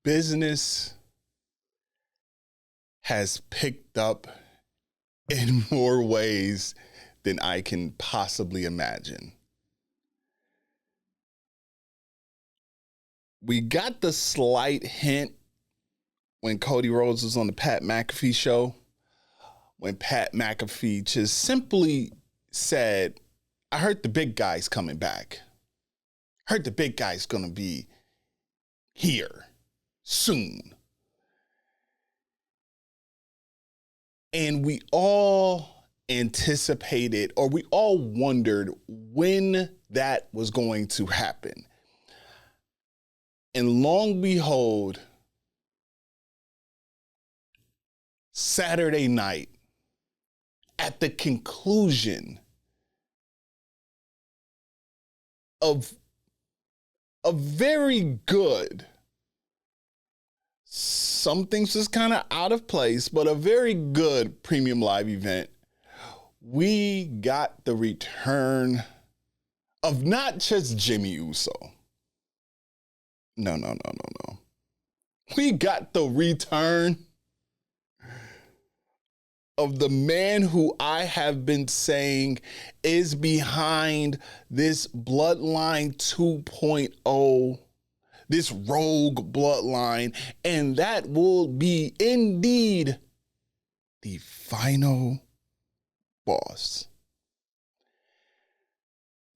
business has picked up in more ways than I can possibly imagine. We got the slight hint when Cody Rhodes was on the Pat McAfee show, when Pat McAfee just simply said, I heard the big guy's coming back. Heard the big guy's going to be here soon. And we all anticipated, or we all wondered when that was going to happen. And long behold, Saturday night, at the conclusion of a very good, some things was kind of out of place, but a very good premium live event, we got the return of not just Jimmy Uso. No. We got the return of the man who I have been saying is behind this Bloodline 2.0, this rogue bloodline, and that will be indeed the final boss.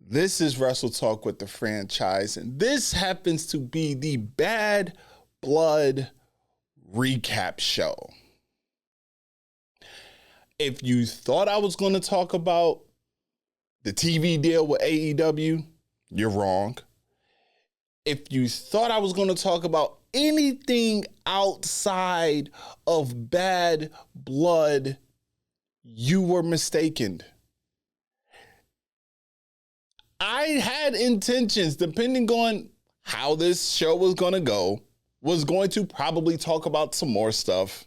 This is Wrestle Talk with the franchise, and this happens to be the Bad Blood recap show. If you thought I was going to talk about the TV deal with AEW, you're wrong. If you thought I was going to talk about anything outside of Bad Blood, you were mistaken. I had intentions, depending on how this show was going to go, was going to probably talk about some more stuff.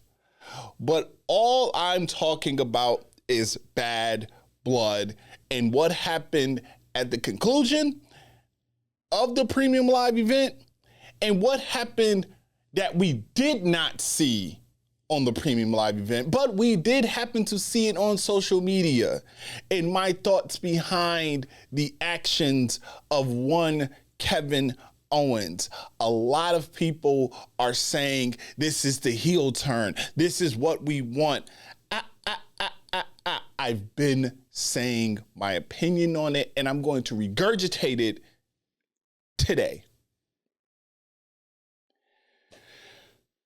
But all I'm talking about is Bad Blood and what happened at the conclusion of the Premium Live event and what happened that we did not see on the Premium Live event, but we did happen to see it on social media, and my thoughts behind the actions of one Kevin Owens. A lot of people are saying this is the heel turn. This is what we want. I've been saying my opinion on it, and I'm going to regurgitate it today.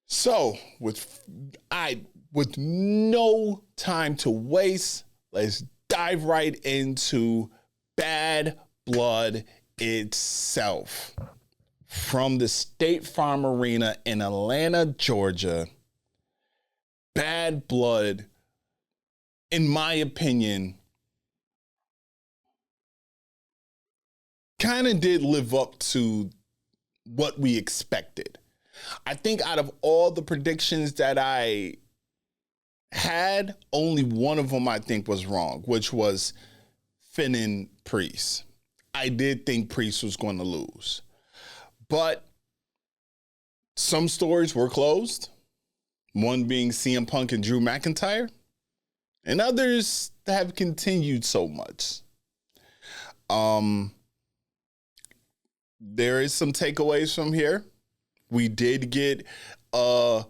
So, with no time to waste, let's dive right into Bad Blood itself. From the State Farm Arena in Atlanta, Georgia, Bad Blood, in my opinion, kind of did live up to what we expected. I think out of all the predictions that I had, only one of them I think was wrong, which was Finn and Priest. I did think Priest was going to lose. But some stories were closed, one being CM Punk and Drew McIntyre, and others have continued so much. There is some takeaways from here. We did get a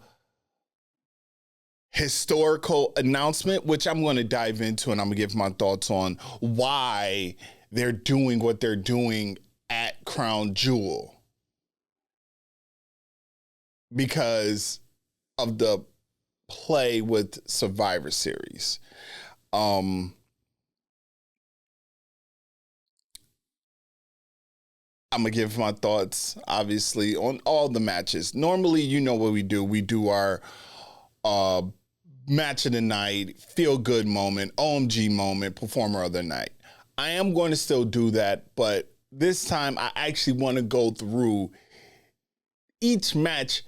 historical announcement, which I'm going to dive into, and I'm going to give my thoughts on why they're doing what they're doing at Crown Jewel. Because of the play with Survivor Series. I'm going to give my thoughts, obviously, on all the matches. Normally, you know what we do. We do our match of the night, feel-good moment, OMG moment, performer of the night. I am going to still do that, but this time I actually want to go through each match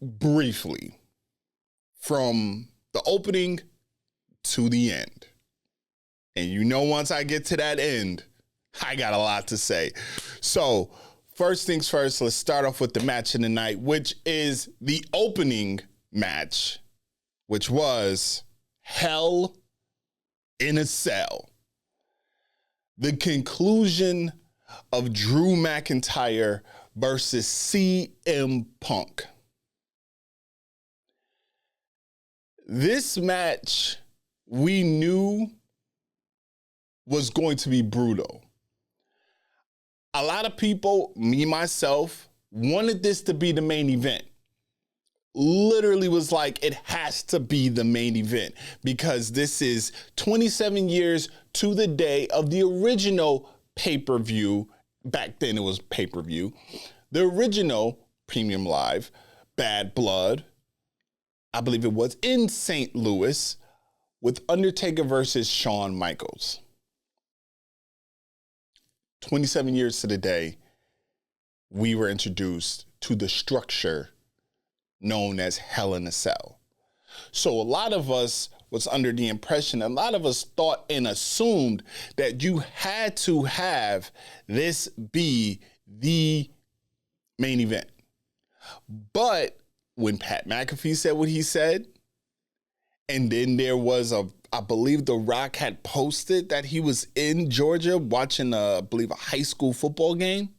briefly from the opening to the end. And you know, once I get to that end, I got a lot to say. So first things first, let's start off with the match of the night, which is the opening match, which was Hell in a Cell. The conclusion of Drew McIntyre versus CM Punk. This match we knew was going to be brutal. A lot of people, me, myself, wanted this to be the main event. Literally was like, it has to be the main event because this is 27 years to the day of the original pay-per-view. Back then it was pay-per-view. The original Premium Live, Bad Blood, I believe it was in St. Louis with Undertaker versus Shawn Michaels. 27 years to the day, we were introduced to the structure known as Hell in a Cell. So a lot of us was under the impression, a lot of us thought and assumed that you had to have this be the main event. But when Pat McAfee said what he said, and then there was I believe The Rock had posted that he was in Georgia watching, I believe, a high school football game.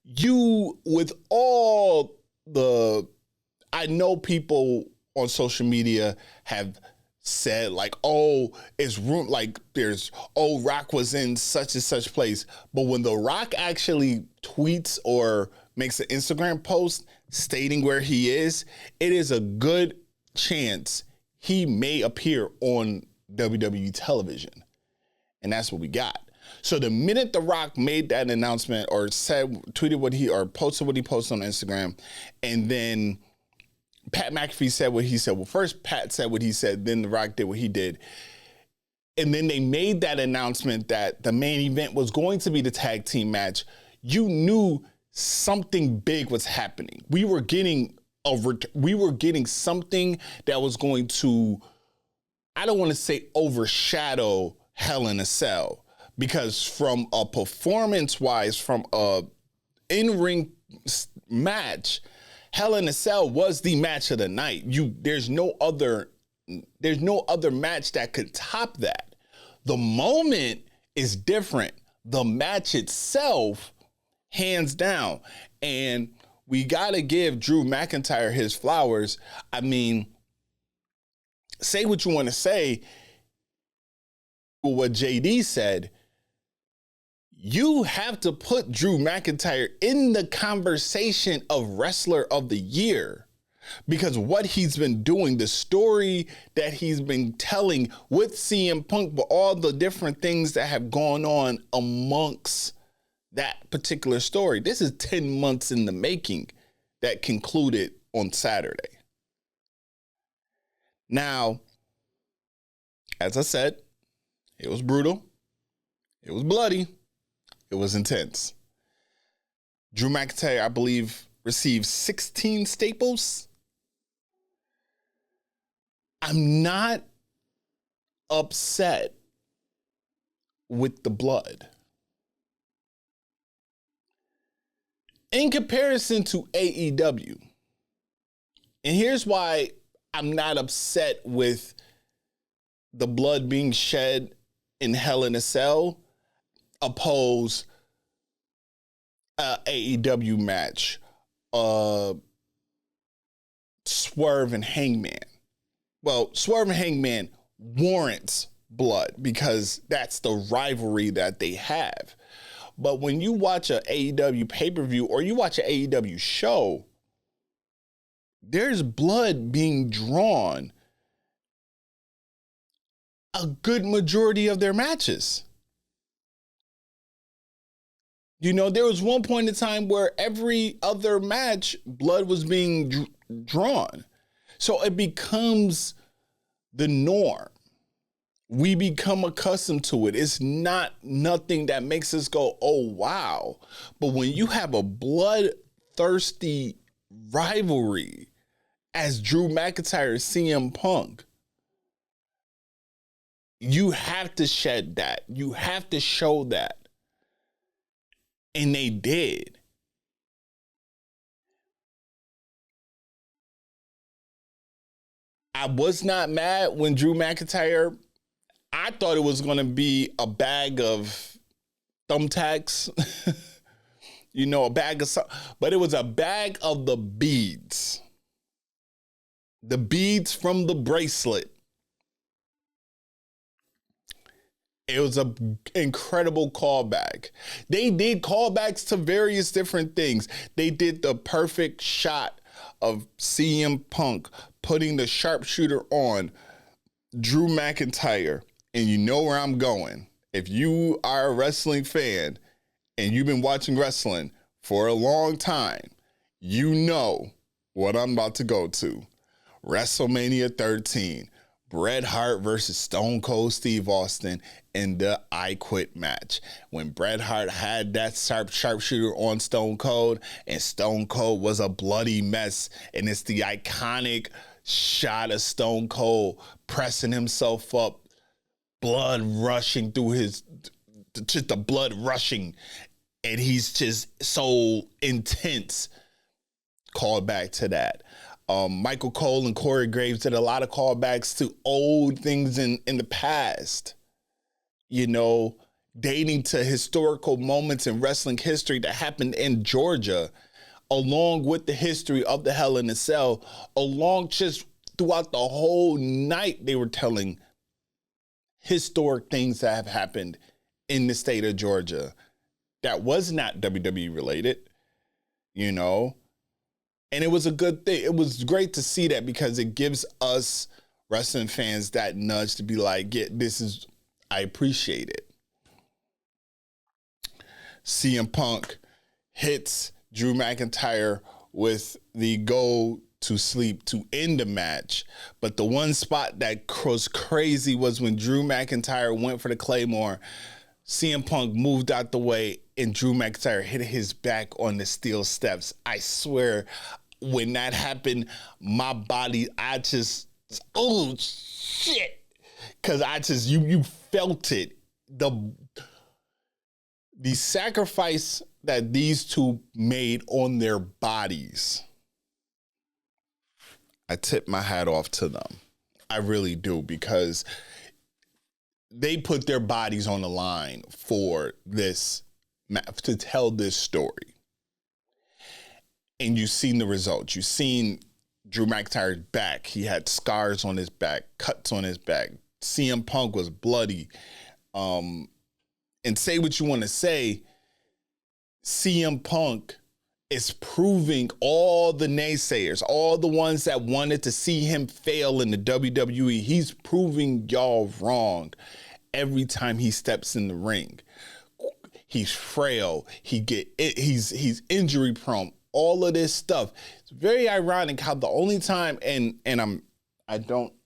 With all the, I know people on social media have said like, oh, it's room, like there's, oh, Rock was in such and such place. But when The Rock actually tweets or makes an Instagram post stating where he is, it is a good chance he may appear on WWE television. And that's what we got. So the minute The Rock made that announcement or posted what he posted on Instagram, and then Pat McAfee said what he said. Well, first Pat said what he said, then The Rock did what he did. And then they made that announcement that the main event was going to be the tag team match. You knew something big was happening. We were getting something that was going to, I don't want to say overshadow Hell in a Cell, because from a performance-wise, from a in-ring match, Hell in a Cell was the match of the night. There's no other match that could top that. The moment is different. The match itself, hands down. And we got to give Drew McIntyre his flowers. I mean, say what you want to say. What JD said, you have to put Drew McIntyre in the conversation of Wrestler of the Year, because what he's been doing, the story that he's been telling with CM Punk, but all the different things that have gone on amongst that particular story. This is 10 months in the making that concluded on Saturday. Now, as I said, it was brutal. It was bloody. It was intense. Drew McIntyre, I believe, received 16 staples. I'm not upset with the blood. In comparison to AEW, and here's why I'm not upset with the blood being shed in Hell in a Cell, oppose AEW match, Swerve and Hangman. Well, Swerve and Hangman warrants blood because that's the rivalry that they have. But when you watch an AEW pay-per-view or you watch an AEW show, there's blood being drawn a good majority of their matches. You know, there was one point in time where every other match, blood was being drawn. So it becomes the norm. We become accustomed to it. It's not nothing that makes us go, oh, wow. But when you have a bloodthirsty rivalry as Drew McIntyre, CM Punk, you have to shed that. You have to show that. And they did. I was not mad when Drew McIntyre, I thought it was going to be a bag of thumbtacks, a bag of something, but it was a bag of the beads. The beads from the bracelet. It was an incredible callback. They did callbacks to various different things. They did the perfect shot of CM Punk putting the sharpshooter on Drew McIntyre. And you know where I'm going. If you are a wrestling fan and you've been watching wrestling for a long time, you know what I'm about to go to. WrestleMania 13. Bret Hart versus Stone Cold Steve Austin in the I Quit match. When Bret Hart had that sharpshooter on Stone Cold, and Stone Cold was a bloody mess, and it's the iconic shot of Stone Cold pressing himself up, blood rushing through just the blood rushing, and he's just so intense. Call back to that. Michael Cole and Corey Graves did a lot of callbacks to old things in the past, dating to historical moments in wrestling history that happened in Georgia, along with the history of the Hell in a Cell, along just throughout the whole night. They were telling historic things that have happened in the state of Georgia that was not WWE related, And it was a good thing. It was great to see that because it gives us wrestling fans that nudge to be like, I appreciate it. CM Punk hits Drew McIntyre with the go to sleep to end the match. But the one spot that was crazy was when Drew McIntyre went for the Claymore. CM Punk moved out the way and Drew McIntyre hit his back on the steel steps. I swear, when that happened, my body, oh shit. Cause you felt it. The sacrifice that these two made on their bodies. I tip my hat off to them. I really do, because they put their bodies on the line for this, to tell this story. And you've seen the results. You've seen Drew McIntyre's back. He had scars on his back, cuts on his back. CM Punk was bloody. And say what you want to say, CM Punk is proving all the naysayers, all the ones that wanted to see him fail in the WWE. He's proving y'all wrong every time he steps in the ring. He's frail. He's injury prone. All of this stuff. It's very ironic how the only time,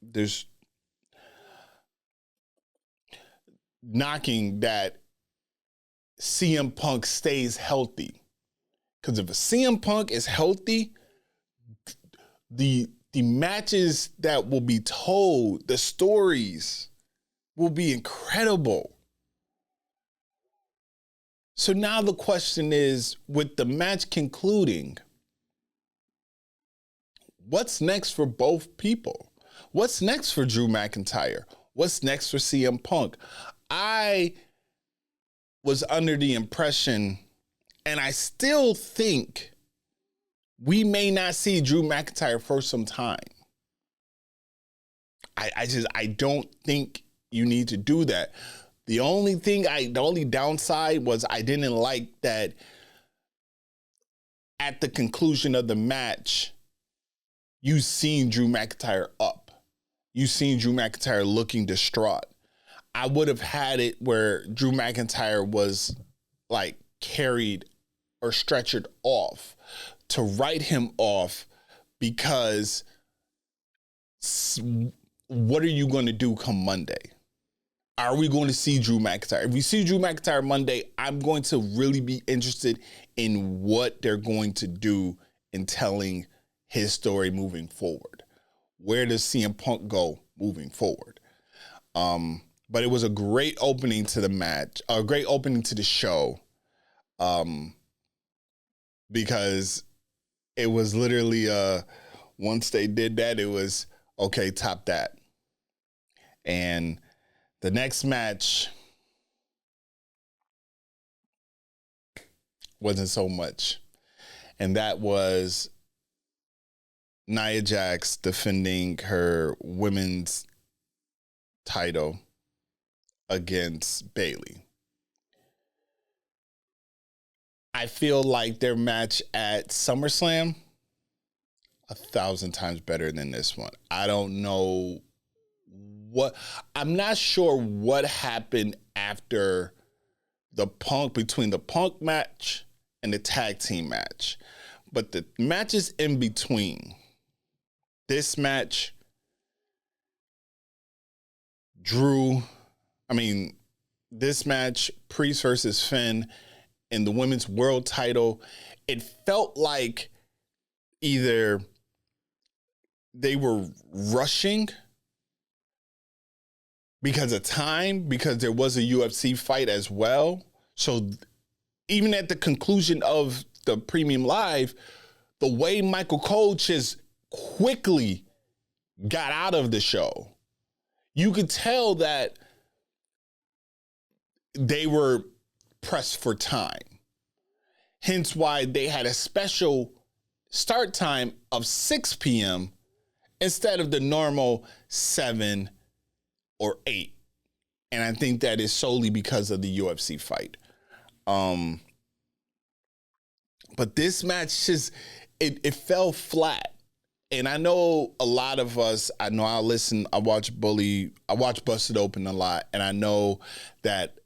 there's knocking that CM Punk stays healthy. Because if a CM Punk is healthy, the matches that will be told, the stories will be incredible. So now the question is, with the match concluding, what's next for both people? What's next for Drew McIntyre? What's next for CM Punk? I was under the impression, and I still think, we may not see Drew McIntyre for some time. I don't think you need to do that. The only downside was I didn't like that at the conclusion of the match, you seen Drew McIntyre up. You seen Drew McIntyre looking distraught. I would have had it where Drew McIntyre was like carried or stretchered off to write him off, because what are you going to do come Monday? Are we going to see Drew McIntyre? If we see Drew McIntyre Monday, I'm going to really be interested in what they're going to do in telling his story moving forward. Where does CM Punk go moving forward? But it was a great opening to the match, a great opening to the show, because it was literally, once they did that, it was Okay, top that. And the next match wasn't so much. And that was Nia Jax defending her women's title against Bayley. I feel like their match at SummerSlam 1,000 times better than this one. I don't know I'm not sure what happened after between the Punk match and the tag team match. But the matches in between, this match, this match, Priest versus Finn, in the women's world title, it felt like either they were rushing because of time, because there was a UFC fight as well. So even at the conclusion of the Premium Live, the way Michael Cole just quickly got out of the show, you could tell that they were pressed for time. Hence why they had a special start time of 6 p.m. instead of the normal 7 or 8. And I think that is solely because of the UFC fight. But this match just, it fell flat. And I know a lot of us, I watch Busted Open a lot, and I know that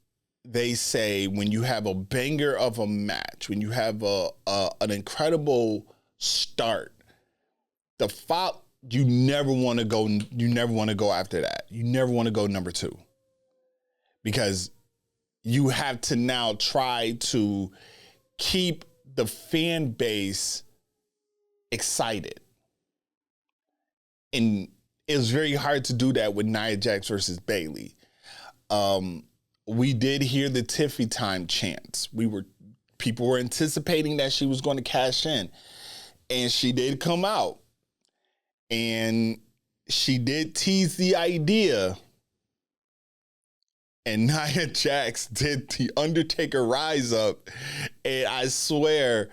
they say when you have a banger of a match, when you have an incredible start, you never want to go after that. You never want to go number 2. Because you have to now try to keep the fan base excited. And it was very hard to do that with Nia Jax versus Bayley. We did hear the Tiffy time chants. People were anticipating that she was going to cash in. And she did come out. And she did tease the idea. And Nia Jax did the Undertaker rise up. And I swear,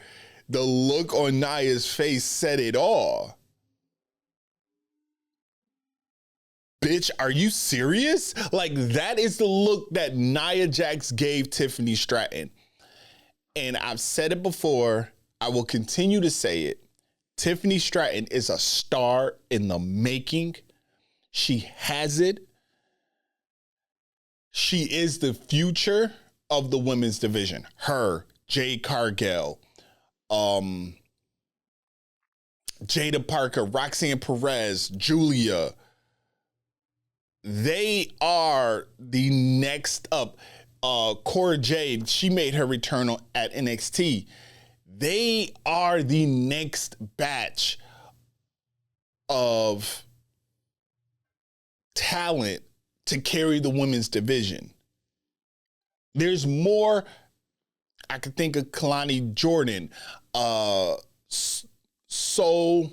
the look on Nia's face said it all. Bitch, are you serious? Like, that is the look that Nia Jax gave Tiffany Stratton. And I've said it before. I will continue to say it. Tiffany Stratton is a star in the making. She has it. She is the future of the women's division. Her, Jade Cargill, Jada Parker, Roxanne Perez, Julia. They are the next up. Cora Jade, she made her return at NXT. They are the next batch of talent to carry the women's division. There's more. I could think of Kalani Jordan, Soul.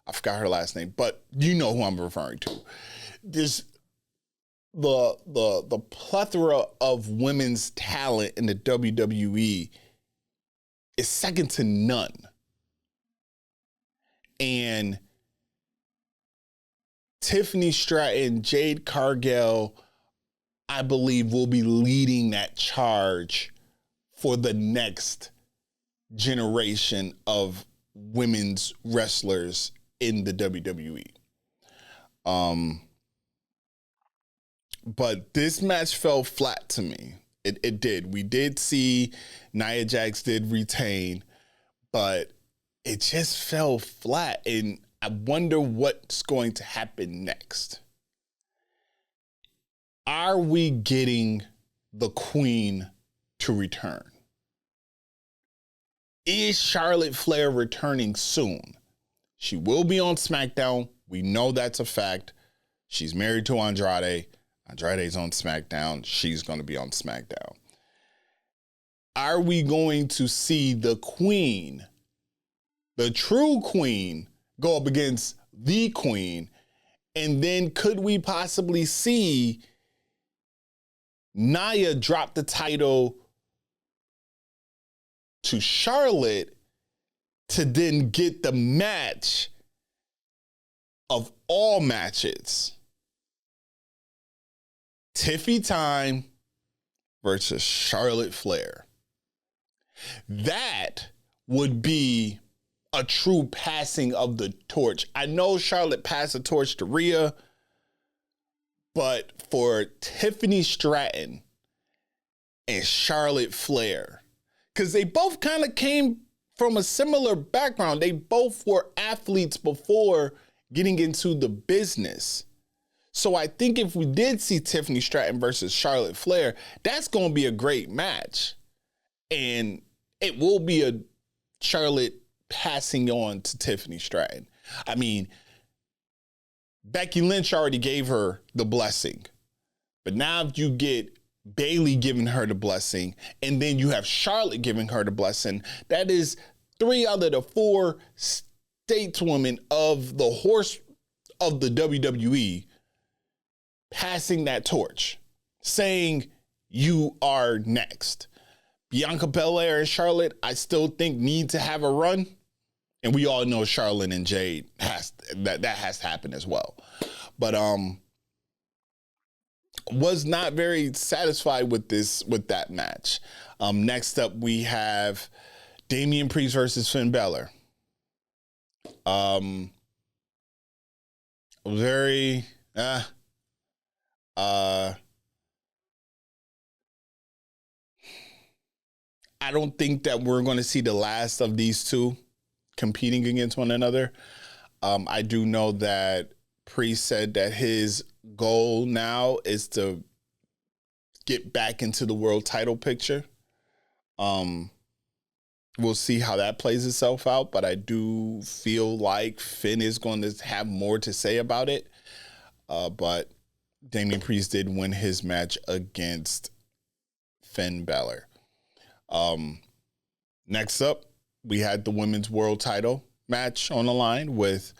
I forgot her last name, but you know who I'm referring to. There's the plethora of women's talent in the WWE is second to none. And Tiffany Stratton, Jade Cargill, I believe will be leading that charge for the next generation of women's wrestlers in the WWE. But this match fell flat to me. It did. We did see Nia Jax did retain, but it just fell flat. And I wonder what's going to happen next. Are we getting the Queen to return? Is Charlotte Flair returning soon? She will be on SmackDown. We know that's a fact. She's married to Andrade. Andrade's on SmackDown. She's going to be on SmackDown. Are we going to see the Queen, the true Queen, go up against the Queen? And then could we possibly see Nia drop the title to Charlotte to then get the match of all matches? Tiffy Time versus Charlotte Flair. That would be a true passing of the torch. I know Charlotte passed the torch to Rhea, but for Tiffany Stratton and Charlotte Flair, because they both kind of came from a similar background. They both were athletes before getting into the business. So I think if we did see Tiffany Stratton versus Charlotte Flair, that's going to be a great match. And it will be a Charlotte passing on to Tiffany Stratton. I mean, Becky Lynch already gave her the blessing. But now if you get Bayley giving her the blessing, and then you have Charlotte giving her the blessing, that is 3 out of the 4 stateswomen of the horse of the WWE passing that torch, saying you are next. Bianca Belair and Charlotte, I still think need to have a run. And we all know Charlotte and Jade has to happen as well. But was not very satisfied with that match. Next up we have Damian Priest versus Finn Balor. Very I don't think that we're going to see the last of these two competing against one another. I do know that Priest said that his goal now is to get back into the world title picture. We'll see how that plays itself out, but I do feel like Finn is going to have more to say about it. But Damian Priest did win his match against Finn Balor. Next up, we had the women's world title match on the line with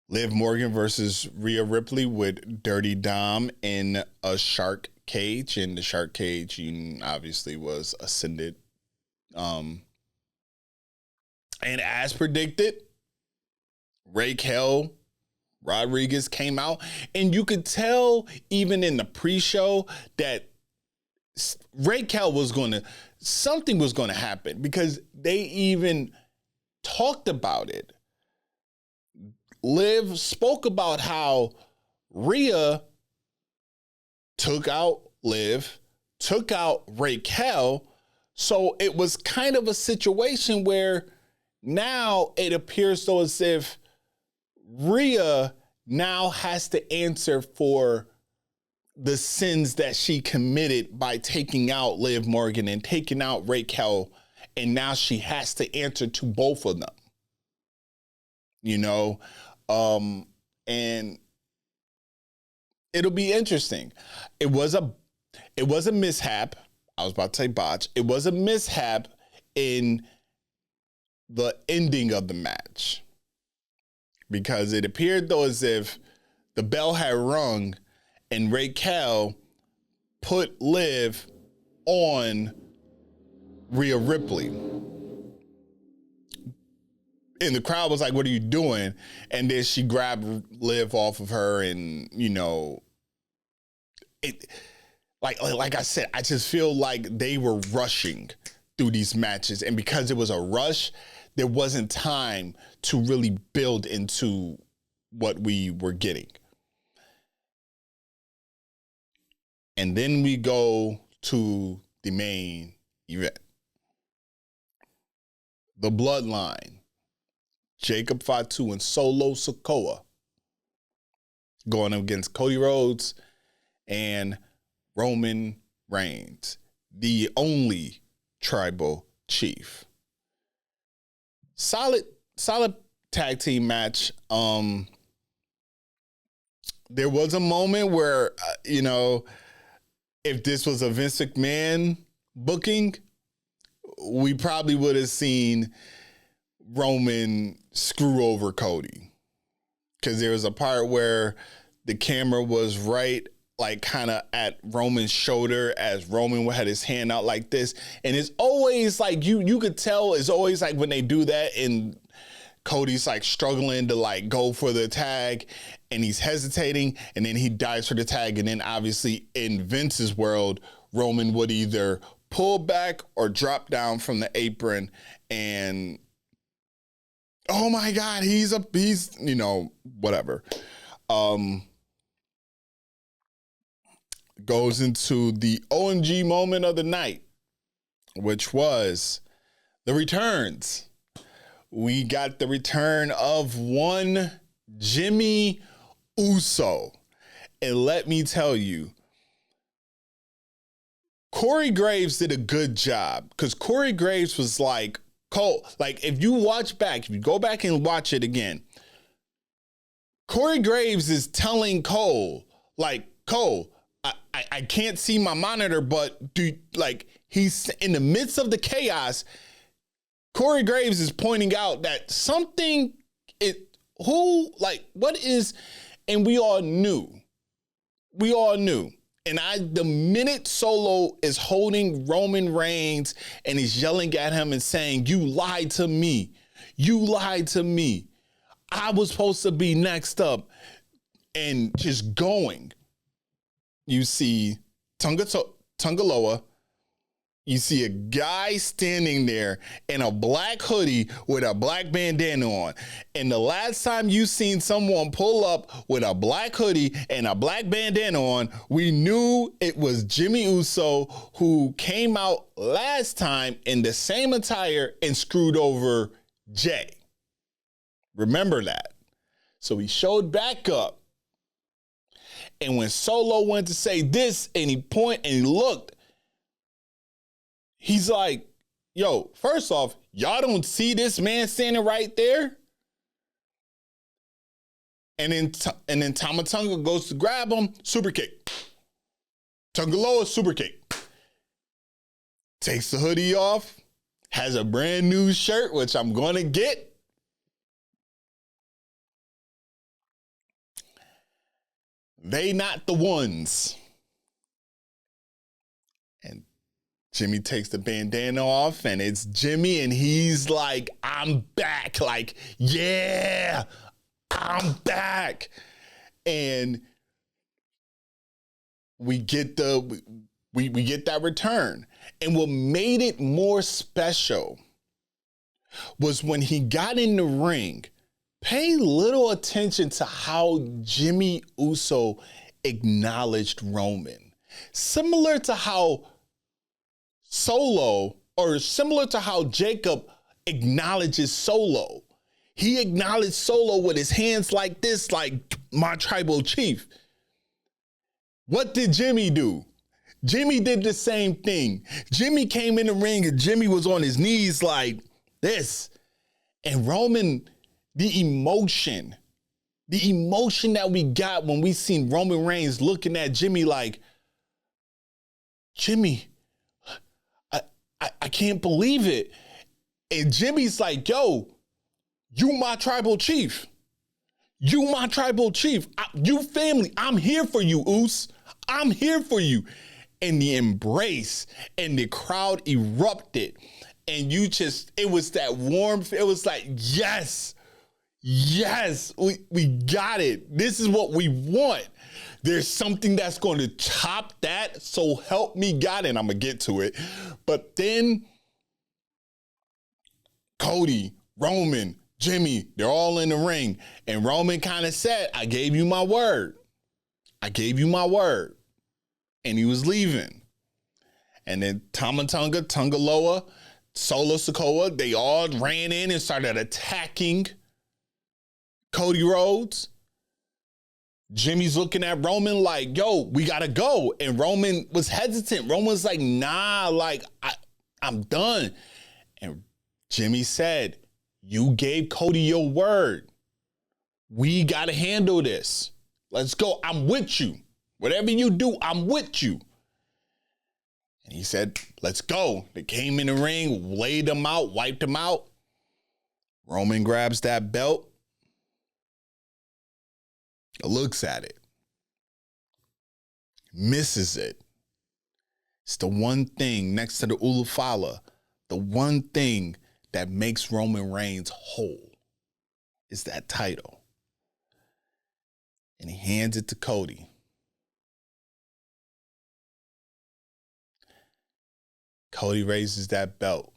Liv Morgan versus Rhea Ripley with Dirty Dom in a shark cage. And the shark cage obviously was ascended. And as predicted, Raquel Rodriguez came out, and you could tell even in the pre-show that Raquel something was going to happen, because they even talked about it. Liv spoke about how Rhea took out Liv, took out Raquel. So it was kind of a situation where now it appears though as if Rhea now has to answer for the sins that she committed by taking out Liv Morgan and taking out Raquel. And now she has to answer to both of them, and it'll be interesting. It was a mishap. I was about to say botch. It was a mishap in the ending of the match, because it appeared though as if the bell had rung and Raquel put Liv on Rhea Ripley. And the crowd was like, what are you doing? And then she grabbed Liv off of her, and, like I said, I just feel like they were rushing through these matches. And because it was a rush, there wasn't time to really build into what we were getting. And then we go to the main event. The Bloodline, Jacob Fatu and Solo Sikoa, going against Cody Rhodes and Roman Reigns, the only tribal chief. Solid tag team match. There was a moment where, if this was a Vince McMahon booking, we probably would have seen Roman screw over Cody. Because there was a part where the camera was right, like kind of at Roman's shoulder as Roman had his hand out like this. And it's always like, you could tell it's always like when they do that and Cody's like struggling to like go for the tag and he's hesitating and then he dives for the tag. And then obviously in Vince's world, Roman would either pull back or drop down from the apron and oh my God, he's whatever. Goes into the OMG moment of the night, which was the returns. We got the return of one Jimmy Uso. And let me tell you, Corey Graves did a good job because Corey Graves was like, Cole, like if you go back and watch it again, Corey Graves is telling Cole, like, Cole, I can't see my monitor, but he's in the midst of the chaos. Corey Graves is pointing out that and we all knew. And the minute Solo is holding Roman Reigns and he's yelling at him and saying, you lied to me. You lied to me. I was supposed to be next up and just going. You see Tungaloa. You see a guy standing there in a black hoodie with a black bandana on. And the last time you seen someone pull up with a black hoodie and a black bandana on, we knew it was Jimmy Uso, who came out last time in the same attire and screwed over Jay. Remember that. So he showed back up. And when Solo went to say this and he pointed and he looked, he's like, yo, first off, y'all don't see this man standing right there? And then Tama Tonga goes to grab him, super kick. Tungaloa, super kick. Takes the hoodie off, has a brand new shirt, which I'm going to get. They not the ones. And Jimmy takes the bandana off and it's Jimmy and he's like, I'm back. Like, yeah, I'm back. And we get we get that return. And what made it more special was when he got in the ring. Pay little attention to how Jimmy Uso acknowledged Roman. Similar to how Jacob acknowledges Solo. He acknowledged Solo with his hands like this, like my tribal chief. What did Jimmy do? Jimmy did the same thing. Jimmy came in the ring and Jimmy was on his knees like this. And Roman, the emotion that we got when we seen Roman Reigns looking at Jimmy like, Jimmy, I can't believe it. And Jimmy's like, yo, you my tribal chief. You my tribal chief. You family. I'm here for you, Oos. I'm here for you. And the embrace and the crowd erupted. And it was that warmth. It was like, yes, we got it. This is what we want. There's something that's going to top that. So help me God, and I'm going to get to it. But then Cody, Roman, Jimmy, they're all in the ring. And Roman kind of said, I gave you my word. I gave you my word. And he was leaving. And then Tama Tonga, Tungaloa, Solo Sikoa, they all ran in and started attacking Cody Rhodes. Jimmy's looking at Roman like, yo, we got to go. And Roman was hesitant. Roman was like, nah, like, I'm done. And Jimmy said, you gave Cody your word. We got to handle this. Let's go. I'm with you. Whatever you do, I'm with you. And he said, let's go. They came in the ring, laid him out, wiped him out. Roman grabs that belt, looks at it, misses it. It's the one thing next to the Ulufala, the one thing that makes Roman Reigns whole is that title. And he hands it to Cody. Cody raises that belt.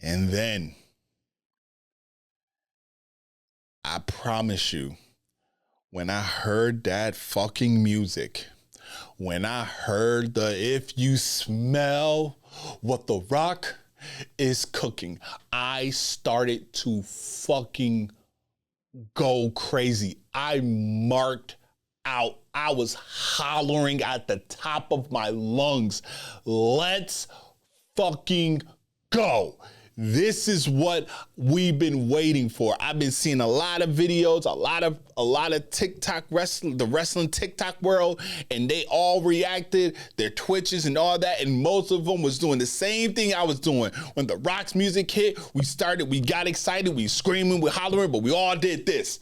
And then, I promise you, when I heard that fucking music, when I heard the "if you smell what The Rock is cooking," I started to fucking go crazy. I marked out. I was hollering at the top of my lungs. Let's fucking go. This is what we've been waiting for. I've been seeing a lot of videos, a lot of TikTok wrestling, the wrestling TikTok world, and they all reacted, their Twitches and all that, and most of them was doing the same thing I was doing. When The Rock's music hit, we got excited, we screaming, we hollering, but we all did this.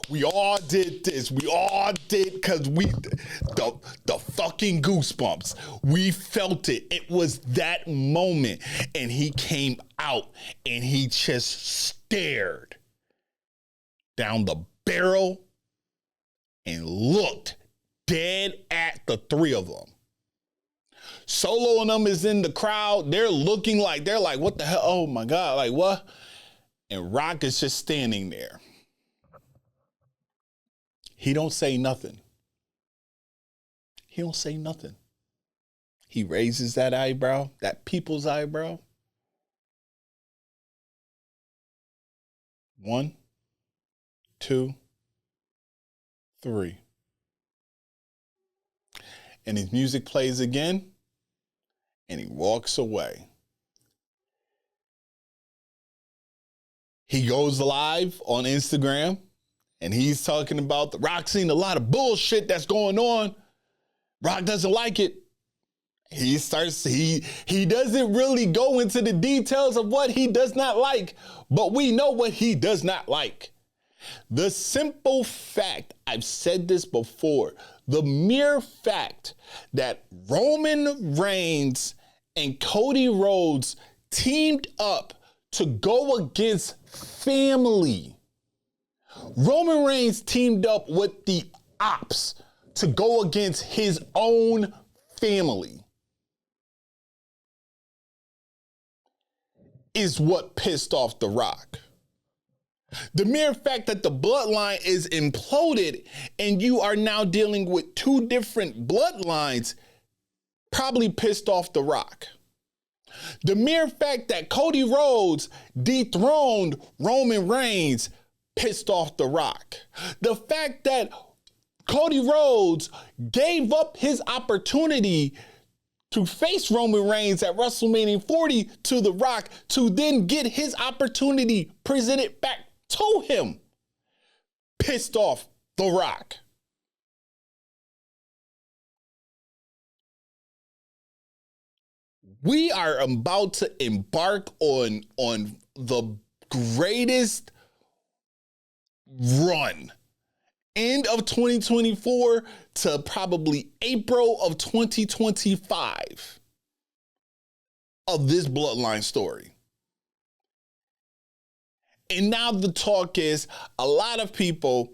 We all did this. We all did because the fucking goosebumps. We felt it. It was that moment. And he came out and he just stared down the barrel and looked dead at the three of them. Solo and them is in the crowd. They're like, what the hell? Oh my God, like what? And Rock is just standing there. He don't say nothing. He don't say nothing. He raises that eyebrow, that people's eyebrow. 1, 2, 3. And his music plays again, and he walks away. He goes live on Instagram. And he's talking about The Rock seen a lot of bullshit that's going on. Rock doesn't like it. He doesn't really go into the details of what he does not like, but we know what he does not like. The simple fact, I've said this before, the mere fact that Roman Reigns and Cody Rhodes teamed up to go against family. Roman Reigns teamed up with the Ops to go against his own family is what pissed off The Rock. The mere fact that the bloodline is imploded and you are now dealing with two different bloodlines probably pissed off The Rock. The mere fact that Cody Rhodes dethroned Roman Reigns pissed off The Rock. The fact that Cody Rhodes gave up his opportunity to face Roman Reigns at WrestleMania 40 to The Rock to then get his opportunity presented back to him pissed off The Rock. We are about to embark on the greatest run, end of 2024 to probably April of 2025 of this bloodline story. And now the talk is a lot of people,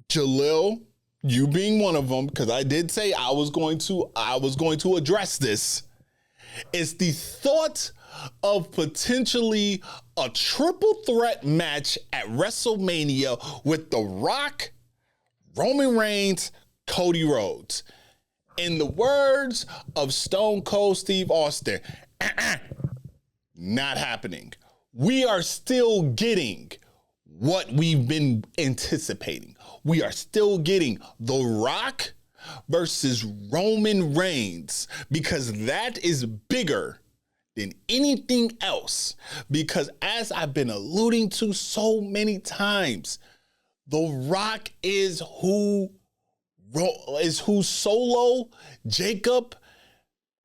Jalil, you being one of them, because I did say I was going to address this, is the thought of potentially a triple threat match at WrestleMania with The Rock, Roman Reigns, Cody Rhodes. In the words of Stone Cold Steve Austin, not happening. We are still getting what we've been anticipating. We are still getting The Rock versus Roman Reigns because that is bigger than anything else. Because as I've been alluding to so many times, The Rock is who Solo, Jacob,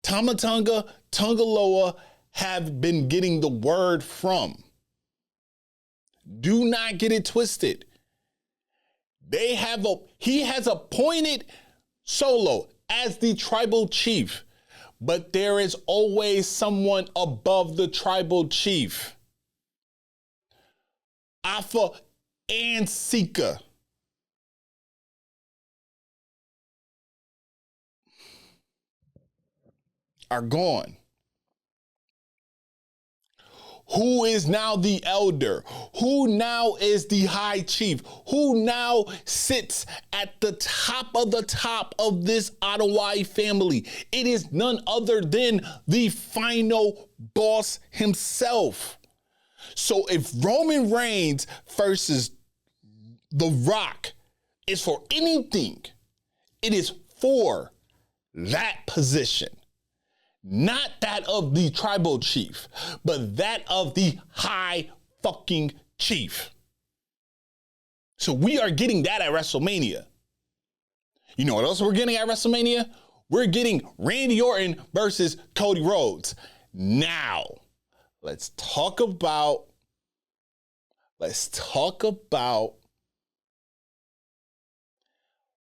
Tamatonga, Tungaloa have been getting the word from. Do not get it twisted. He has appointed Solo as the tribal chief, but there is always someone above the tribal chief. Alpha and Sika are gone. Who is now the elder? Who now is the high chief? Who now sits at the top of this Ottawai family? It is none other than the final boss himself. So if Roman Reigns versus The Rock is for anything, it is for that position. Not that of the tribal chief, but that of the high fucking chief. So we are getting that at WrestleMania. You know what else we're getting at WrestleMania? We're getting Randy Orton versus Cody Rhodes. Now, let's talk about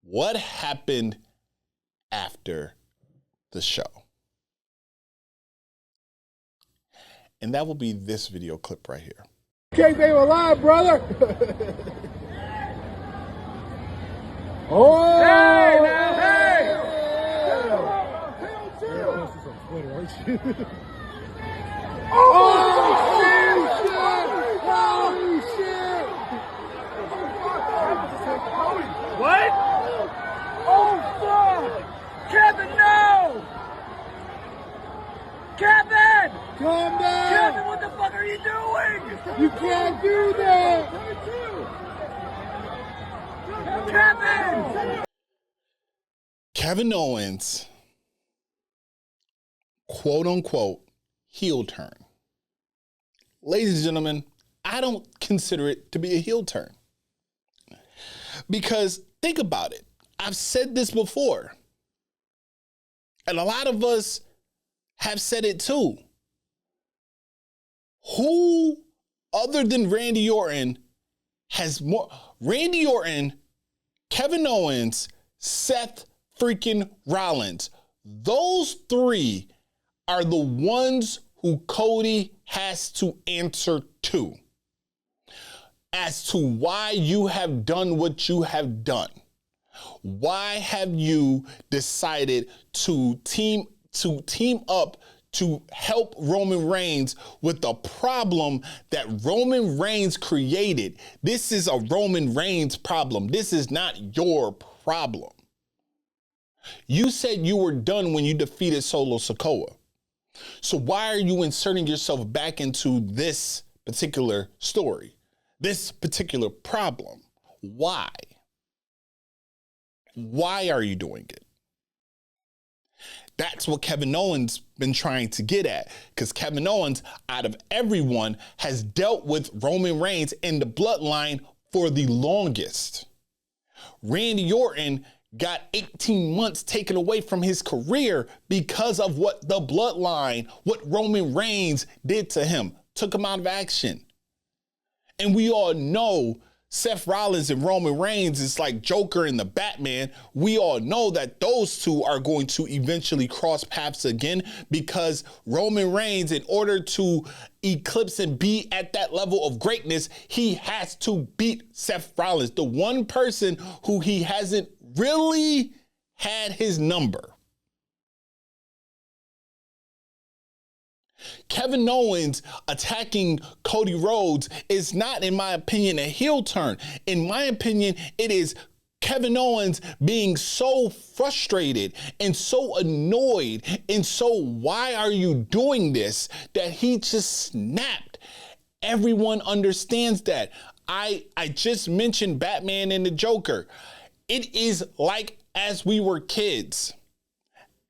what happened after the show. And that will be this video clip right here. Okay, they were alive, brother. Oh! Hey, now, hey! Oh, shit! What? Oh, fuck! Kevin, no! Kevin! Calm down! Kevin, what the fuck are you doing? You can't do that! Kevin! Kevin Owens, quote unquote, heel turn. Ladies and gentlemen, I don't consider it to be a heel turn. Because think about it. I've said this before. And a lot of us have said it too. Who other than Randy Orton has more? Randy Orton, Kevin Owens, Seth freaking Rollins. Those three are the ones who Cody has to answer to as to why you have done what you have done. Why have you decided to team up to help Roman Reigns with the problem that Roman Reigns created? This is a Roman Reigns problem. This is not your problem. You said you were done when you defeated Solo Sikoa. So why are you inserting yourself back into this particular story, this particular problem? Why? Why are you doing it? That's what Kevin Owens been trying to get at, because Kevin Owens, out of everyone, has dealt with Roman Reigns and the Bloodline for the longest. Randy Orton got 18 months taken away from his career because of what the Bloodline, what Roman Reigns did to him, took him out of action. And we all know Seth Rollins and Roman Reigns is like Joker and the Batman. We all know that those two are going to eventually cross paths again, because Roman Reigns, in order to eclipse and be at that level of greatness, he has to beat Seth Rollins, the one person who he hasn't really had his number. Kevin Owens attacking Cody Rhodes is not, in my opinion, a heel turn. In my opinion, it is Kevin Owens being so frustrated and so annoyed and so why are you doing this, that he just snapped. Everyone understands that. I just mentioned Batman and the Joker. It is like as we were kids.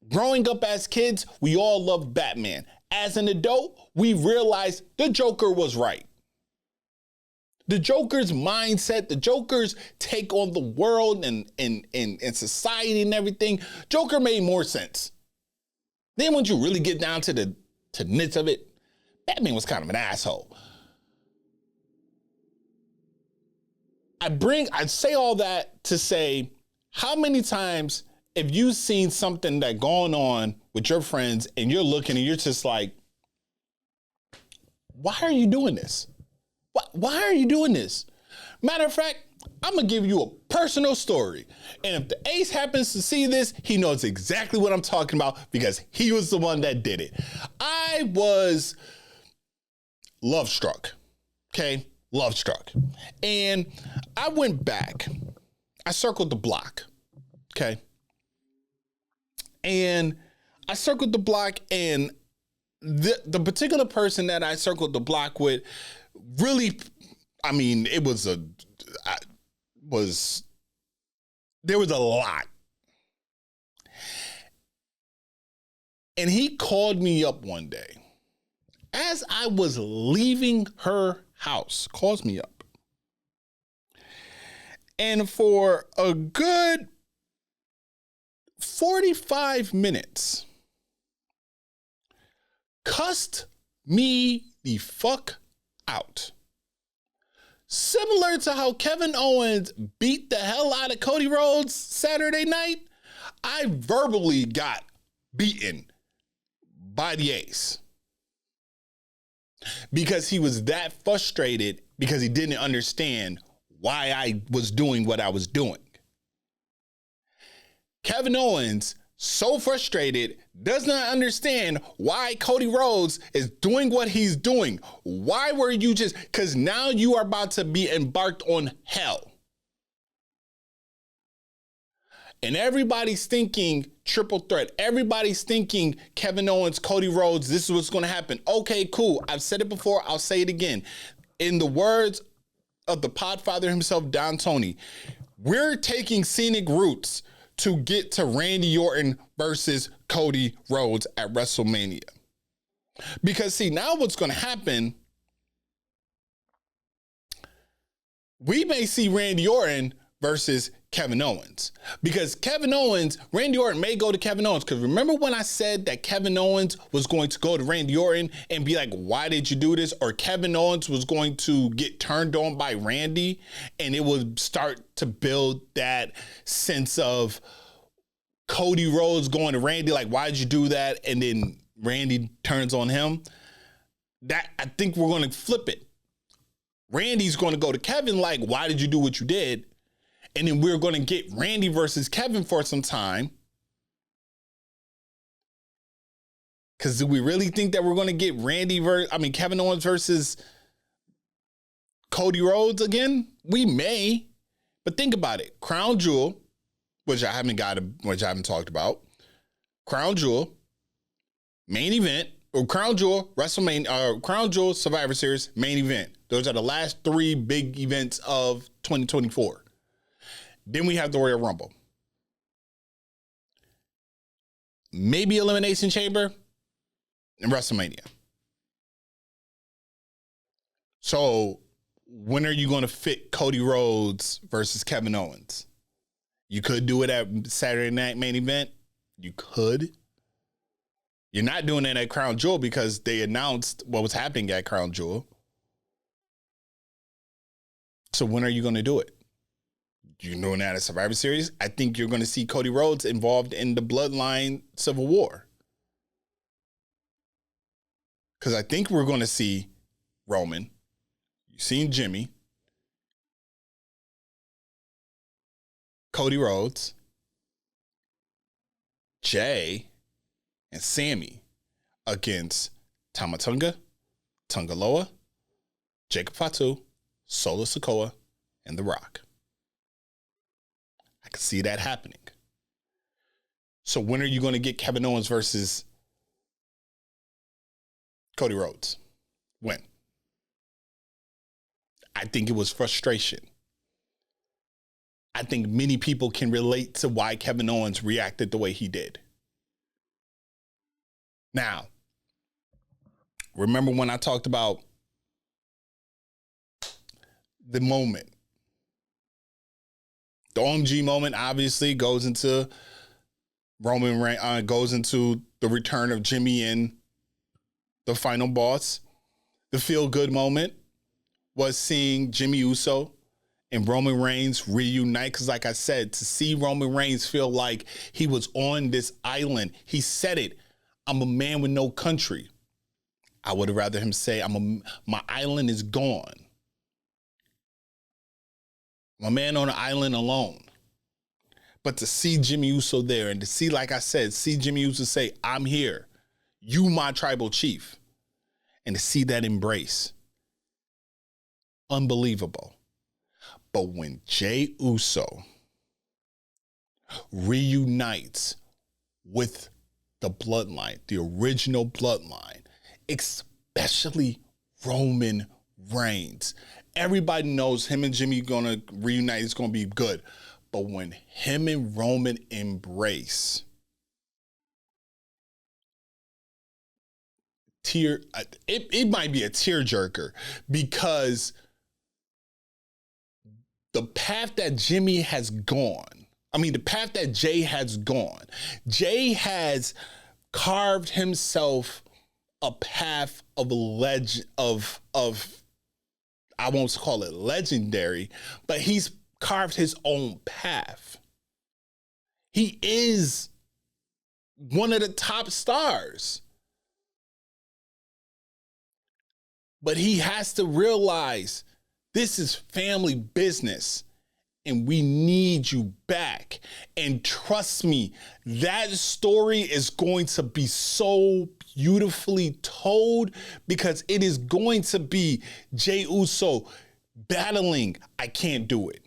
Growing up as kids, we all loved Batman. As an adult, we realized the Joker was right. The Joker's mindset, the Joker's take on the world and society and everything, Joker made more sense. Then once you really get down to the nits of it, That man was kind of an asshole. I say all that to say, how many times have you seen something that going on with your friends and you're looking and you're just like, why are you doing this? Why are you doing this? Matter of fact, I'm going to give you a personal story. And if the ace happens to see this, he knows exactly what I'm talking about because he was the one that did it. I was love struck. Okay? Love struck. And I went back. I circled the block. Okay? And I circled the block, and the particular person that I circled the block with really, I mean, there was a lot. And he called me up one day as I was leaving her house, calls me up. And for a good 45 minutes, cussed me the fuck out. Similar to how Kevin Owens beat the hell out of Cody Rhodes Saturday night, I verbally got beaten by the ace. Because he was that frustrated because he didn't understand why I was doing what I was doing. Kevin Owens, so frustrated, does not understand why Cody Rhodes is doing what he's doing. Why were you just, because now you are about to be embarked on hell. And everybody's thinking triple threat. Everybody's thinking Kevin Owens, Cody Rhodes, this is what's going to happen. Okay, cool. I've said it before. I'll say it again. In the words of the podfather himself, Don Tony, we're taking scenic routes to get to Randy Orton versus Cody Rhodes at WrestleMania. Because see, now what's going to happen, we may see Randy Orton versus Kevin Owens. Because Randy Orton may go to Kevin Owens. Because remember when I said that Kevin Owens was going to go to Randy Orton and be like, why did you do this? Or Kevin Owens was going to get turned on by Randy and it would start to build that sense of Cody Rhodes going to Randy, like, why did you do that? And then Randy turns on him. That, I think we're going to flip it. Randy's going to go to Kevin like, why did you do what you did? And then we're going to get Randy versus Kevin for some time. Because do we really think that we're going to get Kevin Owens versus Cody Rhodes again? We may. But think about it. Crown Jewel, which I haven't talked about. Crown Jewel, main event, or Crown Jewel, WrestleMania, Crown Jewel, Survivor Series, main event. Those are the last three big events of 2024. Then we have the Royal Rumble. Maybe Elimination Chamber and WrestleMania. So when are you going to fit Cody Rhodes versus Kevin Owens? You could do it at Saturday Night Main Event. You could. You're not doing it at Crown Jewel because they announced what was happening at Crown Jewel. So when are you going to do it? You're doing that at Survivor Series? I think you're going to see Cody Rhodes involved in the Bloodline Civil War. Because I think we're going to see Roman. You've seen Jimmy. Cody Rhodes. Jay. And Sammy against Tama Tonga, Tungaloa, Jacob Fatu, Solo Sikoa, and The Rock. I can see that happening. So when are you going to get Kevin Owens versus Cody Rhodes? When? I think it was frustration. I think many people can relate to why Kevin Owens reacted the way he did. Now, remember when I talked about the moment? The OMG moment obviously goes into goes into the return of Jimmy and the final boss. The feel-good moment was seeing Jimmy Uso and Roman Reigns reunite. Because like I said, to see Roman Reigns feel like he was on this island, he said it, I'm a man with no country. I would have rather him say, my island is gone. I'm a man on an island alone. But to see Jimmy Uso there and to see, like I said, see Jimmy Uso say, I'm here. You my tribal chief. And to see that embrace. Unbelievable. But when Jey Uso reunites with the Bloodline, the original Bloodline, especially Roman Reigns, everybody knows him and Jimmy gonna reunite. It's gonna be good. But when him and Roman embrace, it might be a tearjerker, because the path that Jimmy has gone, the path that Jey has gone, Jey has carved himself a path of I won't call it legendary, but he's carved his own path. He is one of the top stars. But he has to realize this is family business and we need you back. And trust me, that story is going to be so beautifully told, because it is going to be Jey Uso battling, I can't do it.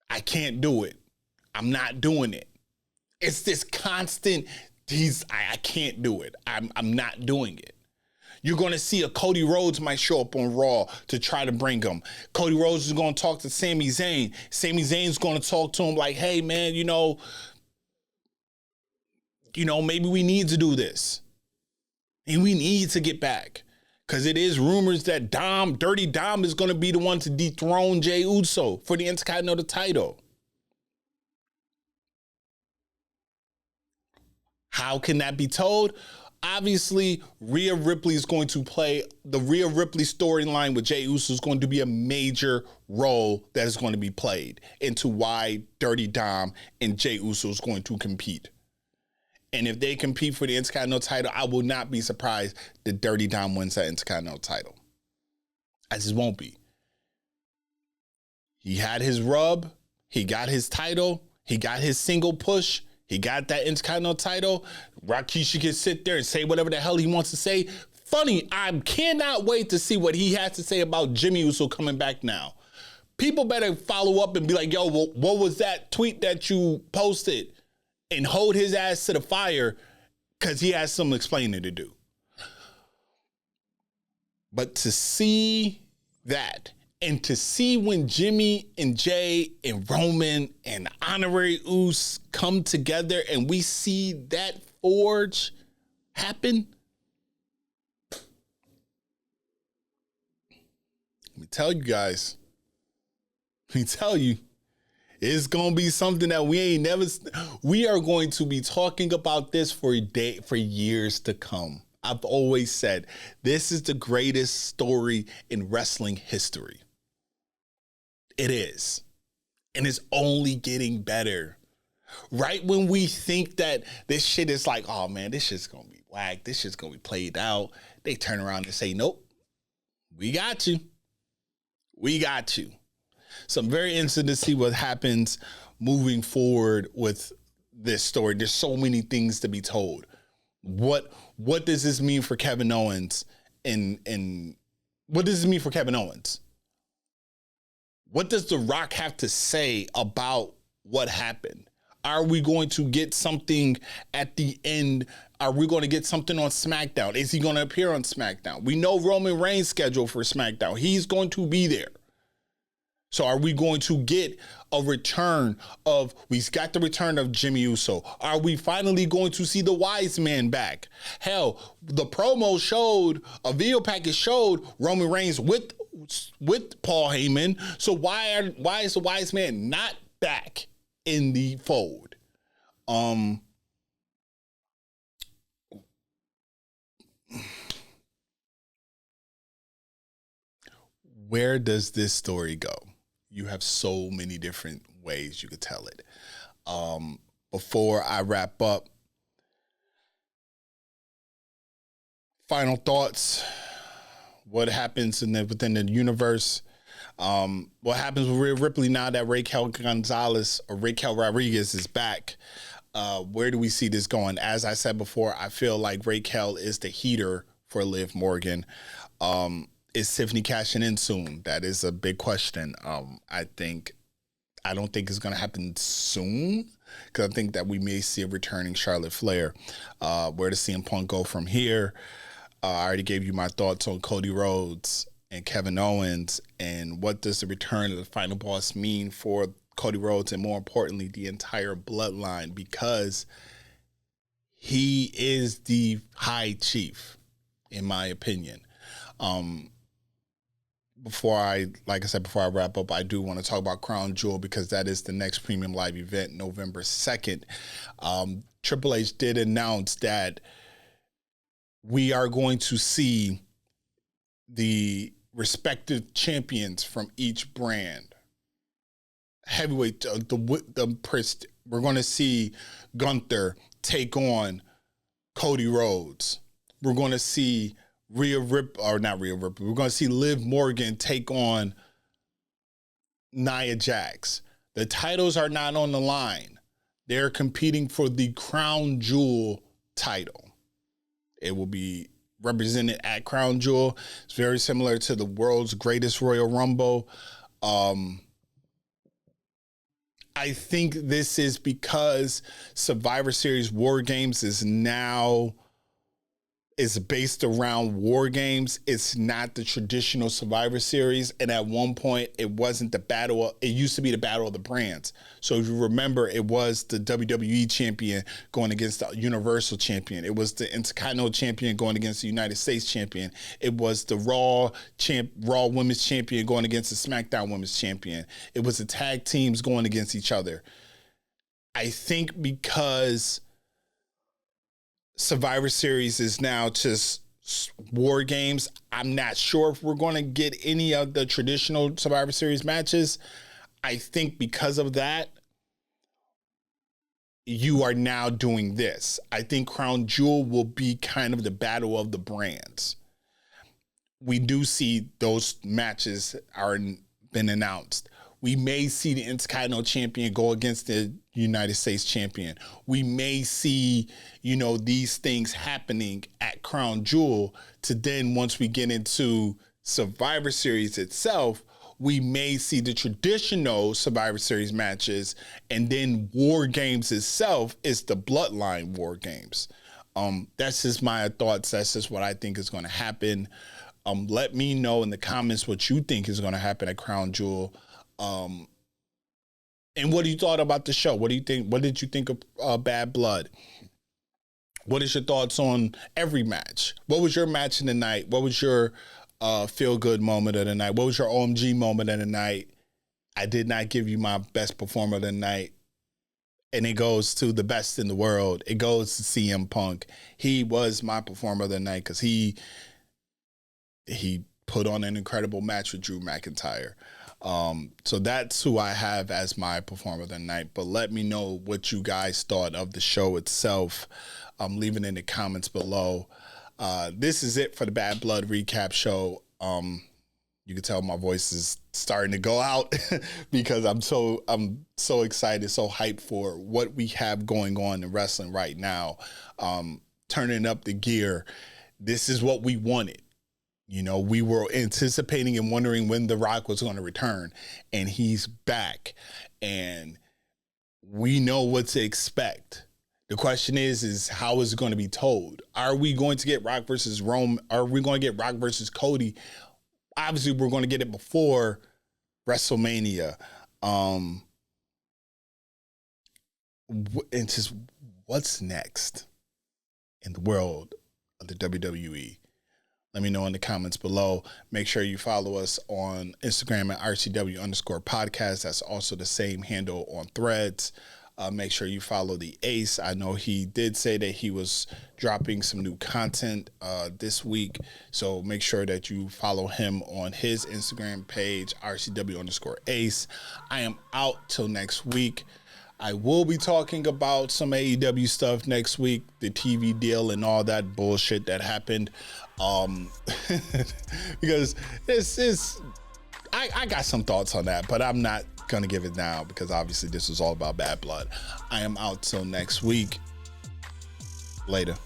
I can't do it. I'm not doing it. It's this constant, I can't do it. I'm not doing it. You're going to see a Cody Rhodes might show up on Raw to try to bring him. Cody Rhodes is going to talk to Sami Zayn. Sami Zayn's going to talk to him like, hey, man, maybe we need to do this. And we need to get back. Because it is rumors that Dirty Dom is going to be the one to dethrone Jey Uso for the Intercontinental title. How can that be told? Obviously, Rhea Ripley is going to play the Rhea Ripley storyline with Jey Uso is going to be a major role that is going to be played into why Dirty Dom and Jey Uso is going to compete. And if they compete for the Intercontinental title, I will not be surprised that Dirty Dom wins that Intercontinental title. I just won't be. He had his rub. He got his title. He got his single push. He got that Intercontinental title. Rikishi can sit there and say whatever the hell he wants to say. Funny, I cannot wait to see what he has to say about Jimmy Uso coming back now. People better follow up and be like, yo, what was that tweet that you posted? And hold his ass to the fire, because he has some explaining to do. But to see that, and to see when Jimmy and Jey and Roman and Honorary Uso come together and we see that forge happen, let me tell you guys, it's going to be something that we are going to be talking about this for years to come. I've always said, this is the greatest story in wrestling history. It is. And it's only getting better. Right when we think that this shit is like, oh man, this shit's going to be whack. This shit's going to be played out. They turn around and say, nope, we got you. We got you. So I'm very interested to see what happens moving forward with this story. There's so many things to be told. What does this mean for Kevin Owens? And what does this mean for Kevin Owens? What does The Rock have to say about what happened? Are we going to get something at the end? Are we going to get something on SmackDown? Is he going to appear on SmackDown? We know Roman Reigns' schedule for SmackDown. He's going to be there. So are we going to get a return of, we've got the return of Jimmy Uso. Are we finally going to see the Wise Man back? Hell, the promo showed, a video package showed Roman Reigns with Paul Heyman. So why is the Wise Man not back in the fold? where does this story go? You have so many different ways you could tell it. Before I wrap up, final thoughts. What happens within the universe? What happens with Rhea Ripley now that Raquel Rodriguez is back? Where do we see this going? As I said before, I feel like Raquel is the heater for Liv Morgan. Is Tiffany cashing in soon? That is a big question. I don't think it's going to happen soon, because I think that we may see a returning Charlotte Flair. Where does CM Punk go from here? I already gave you my thoughts on Cody Rhodes and Kevin Owens, and what does the return of the Final Boss mean for Cody Rhodes, and more importantly, the entire bloodline, because he is the high chief, in my opinion. Before I wrap up, I do want to talk about Crown Jewel, because that is the next premium live event, November 2nd. Triple H did announce that we are going to see the respective champions from each brand. Heavyweight, we're going to see Gunther take on Cody Rhodes. We're going to see We're going to see Liv Morgan take on Nia Jax. The titles are not on the line. They're competing for the Crown Jewel title. It will be represented at Crown Jewel. It's very similar to the world's greatest Royal Rumble. I think this is because Survivor Series War Games is based around War Games. It's not the traditional Survivor Series. And at one point, it wasn't it used to be the battle of the brands. So if you remember, it was the WWE champion going against the Universal champion. It was the Intercontinental champion going against the United States champion. It was the Raw Women's champion going against the SmackDown Women's champion. It was the tag teams going against each other. I think because Survivor Series is now just War Games, I'm not sure if we're going to get any of the traditional Survivor Series matches. I think because of that, you are now doing this. I think Crown Jewel will be kind of the battle of the brands. We do see those matches are been announced. We may see the Intercontinental champion go against the United States champion. We may see, these things happening at Crown Jewel, to then once we get into Survivor Series itself, we may see the traditional Survivor Series matches, and then War Games itself is the Bloodline War Games. That's just my thoughts. That's just what I think is going to happen. Let me know in the comments what you think is going to happen at Crown Jewel. And what you thought about the show? What do you think? What did you think of Bad Blood? What is your thoughts on every match? What was your match in the night? What was your feel-good moment of the night? What was your OMG moment of the night? I did not give you my best performer of the night. And it goes to the best in the world. It goes to CM Punk. He was my performer of the night because he put on an incredible match with Drew McIntyre. So that's who I have as my performer of the night. But let me know what you guys thought of the show itself. Leave it in the comments below. This is it for the Bad Blood recap show. You can tell my voice is starting to go out because I'm so excited, so hyped for what we have going on in wrestling right now. Turning up the gear. This is what we wanted. We were anticipating and wondering when The Rock was going to return, and he's back, and we know what to expect. The question is how is it going to be told? Are we going to get Rock versus Rome? Are we going to get Rock versus Cody? Obviously, we're going to get it before WrestleMania. And just what's next in the world of the WWE? Let me know in the comments below. Make sure you follow us on Instagram at RCW_podcast. That's also the same handle on Threads. Make sure you follow the Ace. I know he did say that he was dropping some new content this week, so make sure that you follow him on his Instagram page, RCW_Ace. I am out till next week. I will be talking about some AEW stuff next week, the TV deal and all that bullshit that happened. Because I got some thoughts on that, but I'm not gonna give it now because obviously this is all about Bad Blood. I am out till next week. Later.